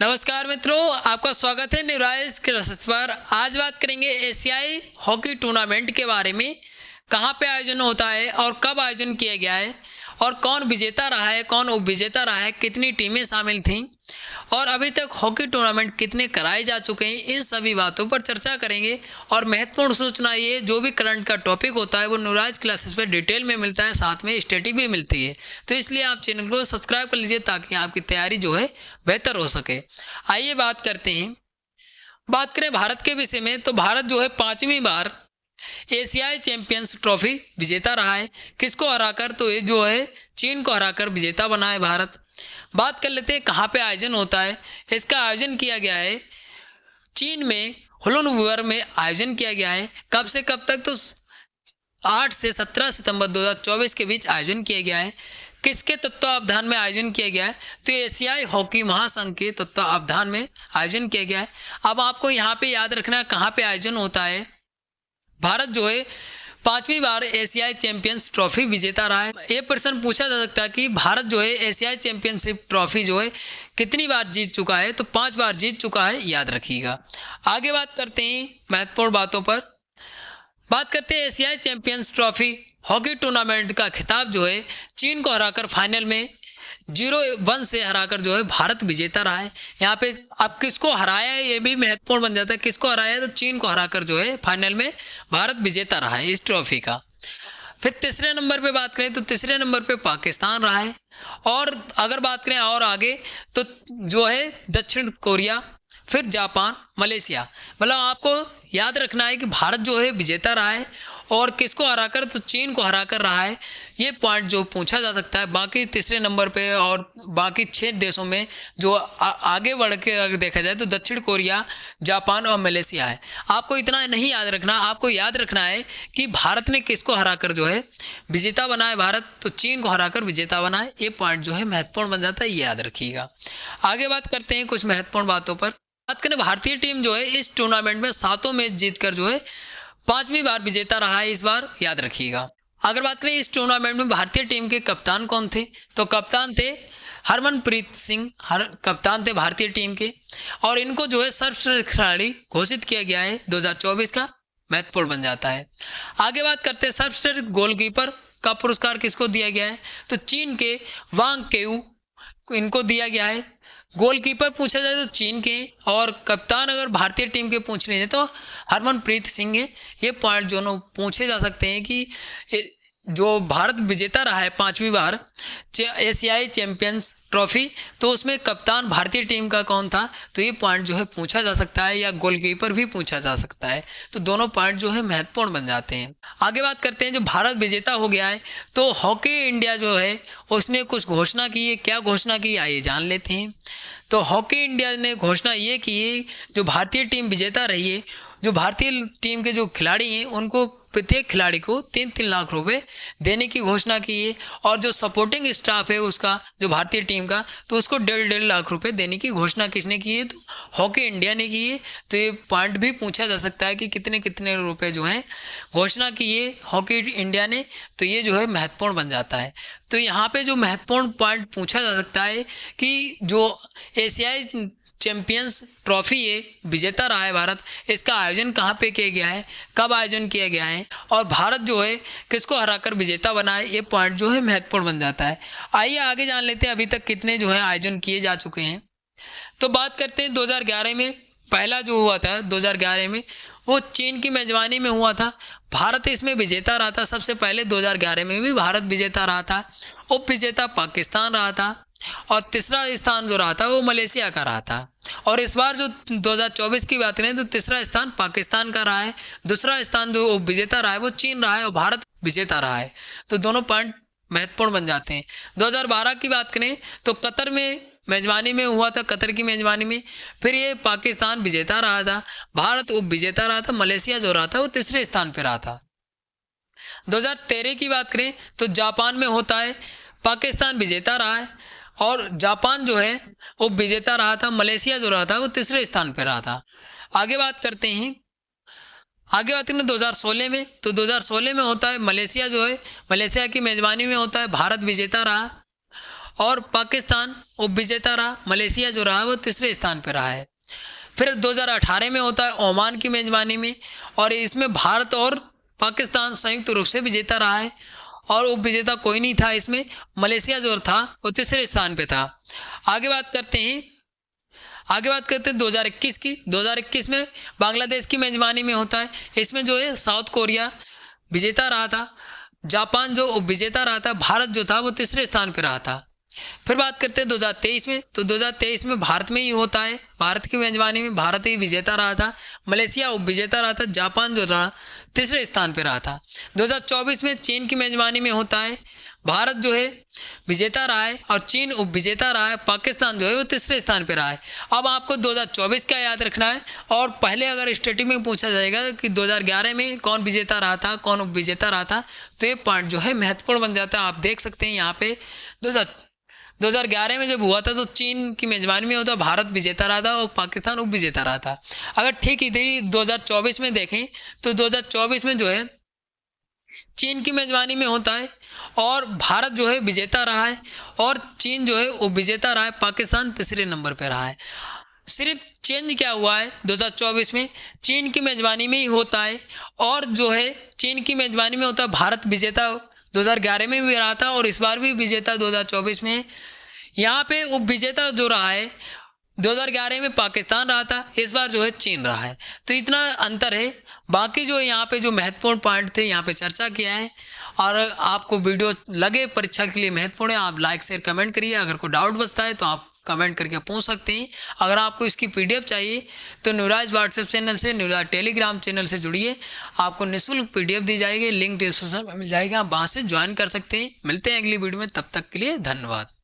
नमस्कार मित्रों, आपका स्वागत है न्यूराइज क्लासेस पर। आज बात करेंगे एशियाई हॉकी टूर्नामेंट के बारे में। कहाँ पे आयोजन होता है और कब आयोजन किया गया है और कौन विजेता रहा है, कौन उपविजेता रहा है, कितनी टीमें शामिल थीं और अभी तक हॉकी टूर्नामेंट कितने कराए जा चुके हैं, इन सभी बातों पर चर्चा करेंगे। और महत्वपूर्ण सूचना ये, जो भी करंट का टॉपिक होता है वो न्यूराइज क्लासेस पर डिटेल में मिलता है, साथ में स्टैटिक भी मिलती है। तो इसलिए आप चैनल को सब्सक्राइब कर लीजिए ताकि आपकी तैयारी जो है बेहतर हो सके। आइए बात करते हैं। बात करें भारत के विषय में, तो भारत जो है 5वीं बार एशियाई चैंपियंस ट्रॉफी विजेता रहा है। किसको हराकर? तो ये जो है चीन को हराकर विजेता बना है भारत। बात कर लेते हैं कहाँ पे आयोजन होता है। इसका आयोजन किया गया है चीन में, हुलुनबुर में आयोजन किया गया है। कब से कब तक? तो 8 से 17 सितंबर 2024 के बीच आयोजन किया गया है। किसके तत्वावधान में आयोजन किया गया है? तो एशियाई हॉकी महासंघ के तत्वावधान में आयोजन किया गया है। अब आपको यहाँ पे याद रखना है कहाँ पे आयोजन होता है। भारत जो है 5वीं बार एशियाई चैंपियंस ट्रॉफी विजेता रहा है। ये प्रश्न पूछा जा सकता है कि भारत जो है एशियाई चैंपियनशिप ट्रॉफी जो है कितनी बार जीत चुका है? तो 5 बार जीत चुका है, याद रखिएगा। आगे बात करते हैं महत्वपूर्ण बातों पर। बात करते हैं एशियाई चैंपियंस ट्रॉफी हॉकी टूर्नामेंट का खिताब जो है चीन को हराकर फाइनल में 0-1 से हराकर जो है भारत विजेता रहा है। यहाँ पे अब किसको हराया है ये भी महत्वपूर्ण बन जाता है। किसको हराया है? तो चीन को हराकर जो है फाइनल में भारत विजेता रहा है इस ट्रॉफी का। फिर तीसरे नंबर पे बात करें तो तीसरे नंबर पे पाकिस्तान रहा है। और अगर बात करें और आगे तो जो है दक्षिण कोरिया, फिर जापान, मलेशिया। मतलब आपको याद रखना है कि भारत जो है विजेता रहा है और किसको हराकर? तो चीन को हराकर रहा है। ये पॉइंट जो पूछा जा सकता है। बाकी तीसरे नंबर पे और बाकी 6 देशों में जो आगे बढ़ के अगर देखा जाए तो दक्षिण कोरिया, जापान और मलेशिया है। आपको इतना नहीं याद रखना, आपको याद रखना है कि भारत ने किसको हराकर जो है विजेता बना है। भारत तो चीन को हराकर विजेता बना है। ये पॉइंट जो है महत्वपूर्ण बन जाता है, ये याद रखिएगा। आगे बात करते हैं कुछ महत्वपूर्ण बातों पर। बात करें भारतीय टीम जो है इस टूर्नामेंट में 7 मैच जीतकर जो है 5वीं बार विजेता रहा है इस बार, याद रखिएगा। अगर बात करें इस टूर्नामेंट में भारतीय टीम के कप्तान कौन थे, तो कप्तान थे हरमनप्रीत सिंह, कप्तान थे भारतीय टीम के। और इनको जो है सर्वश्रेष्ठ खिलाड़ी घोषित किया गया है 2024 का, महत्वपूर्ण बन जाता है। आगे बात करते हैं सर्वश्रेष्ठ गोलकीपर का पुरस्कार किसको दिया गया है, तो चीन के वांग केऊ इनको दिया गया है। गोलकीपर पूछा जाए तो चीन के, और कप्तान अगर भारतीय टीम के पूछ रहे हैं तो हरमनप्रीत सिंह है। ये पॉइंट जो पूछे जा सकते हैं कि जो भारत विजेता रहा है 5वीं बार एशियाई चैंपियंस ट्रॉफी, तो उसमें कप्तान भारतीय टीम का कौन था, तो ये पॉइंट जो है पूछा जा सकता है, या गोलकीपर भी पूछा जा सकता है। तो दोनों पॉइंट जो है महत्वपूर्ण बन जाते हैं। आगे बात करते हैं, जो भारत विजेता हो गया है तो हॉकी इंडिया जो है उसने कुछ घोषणा की है। क्या घोषणा की, आइए जान लेते हैं। तो हॉकी इंडिया ने घोषणा ये की है, जो भारतीय टीम विजेता रही है, जो भारतीय टीम के जो खिलाड़ी हैं उनको प्रत्येक खिलाड़ी को 3-3 लाख रुपए देने की घोषणा की है। और जो सपोर्टिंग स्टाफ है उसका, जो भारतीय टीम का, तो उसको 1.5 लाख रुपए देने की घोषणा किसने की है, तो हॉकी इंडिया ने की है। तो ये पॉइंट भी पूछा जा सकता है कि कितने कितने रुपए जो हैं घोषणा की है हॉकी इंडिया ने, तो ये जो है महत्वपूर्ण बन जाता है। तो यहाँ पे जो महत्वपूर्ण पॉइंट पूछा जा सकता है कि जो एशियाई चैंपियंस ट्रॉफी है विजेता रहा है भारत, इसका आयोजन कहाँ पे किया गया है, कब आयोजन किया गया है, और भारत जो है किसको हराकर विजेता बना है, ये पॉइंट जो है महत्वपूर्ण बन जाता है। आइए आगे जान लेते हैं अभी तक कितने जो है आयोजन किए जा चुके हैं। तो बात करते हैं 2011 में पहला जो हुआ था, 2011 में वो चीन की मेजबानी में हुआ था। भारत इसमें विजेता रहा था सबसे पहले। 2011 में भी भारत विजेता रहा था। उप विजेता पाकिस्तान रहा था और तीसरा स्थान जो रहा था वो मलेशिया का रहा था। और इस बार जो 2024 की बात करें तो तीसरा स्थान पाकिस्तान का रहा है, दूसरा स्थान जो विजेता रहा है वो चीन रहा है और भारत विजेता रहा है। तो दोनों पॉइंट महत्वपूर्ण बन जाते हैं। 2012 की बात करें तो कतर में मेजबानी में हुआ था, कतर की मेजबानी में। फिर ये पाकिस्तान विजेता रहा था, भारत उप विजेता रहा था, मलेशिया जो रहा था वो तीसरे स्थान पर रहा था। 2013 की बात करें तो जापान में होता है, पाकिस्तान विजेता रहा है और जापान जो है वो विजेता रहा था, मलेशिया जो रहा था वो तीसरे स्थान पर रहा था। आगे बात करते हैं 2016 में, तो 2016 में होता है मलेशिया जो है, मलेशिया की मेजबानी में होता है, भारत विजेता रहा। और पाकिस्तान उपविजेता रहा। मलेशिया जो रहा वो तीसरे स्थान पर रहा है। फिर 2018 में होता है ओमान की मेज़बानी में, और इसमें भारत और पाकिस्तान संयुक्त रूप से विजेता रहा है, और उपविजेता कोई नहीं था इसमें। मलेशिया जो था वो तीसरे स्थान पे था। आगे बात करते हैं 2021 की। 2021 में बांग्लादेश की मेज़बानी में होता है। इसमें जो है साउथ कोरिया विजेता रहा था, जापान जो उपविजेता रहा था, भारत जो था वो तीसरे स्थान पर रहा था। फिर बात करते हैं 2023 में। तो 2023 में भारत में ही होता है, भारत की मेज़बानी में भारत ही विजेता रहा था, मलेशिया उपविजेता रहा था, जापान जो रहा तीसरे स्थान पर रहा था। 2024 में चीन की मेज़बानी में होता है, भारत जो है विजेता रहा है और चीन उपविजेता रहा है, पाकिस्तान जो है वो तीसरे स्थान पर रहा है। अब आपको 2024 का याद रखना है, और पहले अगर स्टेटिंग में पूछा जाएगा कि 2011 में कौन विजेता रहा था, कौन उपविजेता रहा था, तो ये पॉइंट जो है महत्वपूर्ण बन जाता है। आप देख सकते हैं यहाँ पे 2011 में जब हुआ था तो चीन की मेज़बानी में होता, भारत विजेता रहा था और पाकिस्तान उपविजेता रहा था। अगर ठीक इधर ही 2024 में देखें तो 2024 में जो है चीन की मेज़बानी में होता है और भारत जो है विजेता रहा है और चीन जो है उपविजेता रहा है, पाकिस्तान तीसरे नंबर पर रहा है। सिर्फ चेंज क्या हुआ है 2024 में, चीन की मेज़बानी में ही होता है, और जो है चीन की मेज़बानी में होता है भारत विजेता 2011 में भी रहा था और इस बार भी विजेता 2024 में। यहाँ पे उपविजेता जो रहा है 2011 में पाकिस्तान रहा था, इस बार जो है चीन रहा है। तो इतना अंतर है। बाकी जो यहाँ पे जो महत्वपूर्ण पॉइंट थे यहाँ पे चर्चा किया है, और आपको वीडियो लगे परीक्षा के लिए महत्वपूर्ण है, आप लाइक शेयर कमेंट करिए। अगर कोई डाउट बचता है तो आप कमेंट करके पूछ सकते हैं। अगर आपको इसकी पीडीएफ चाहिए तो न्यूराइज व्हाट्सएप चैनल से, न्यूराइज टेलीग्राम चैनल से जुड़िए, आपको निःशुल्क पीडीएफ दी जाएगी, लिंक डिस्क्रिप्शन में मिल जाएगा, आप वहाँ से ज्वाइन कर सकते हैं। मिलते हैं अगली वीडियो में, तब तक के लिए धन्यवाद।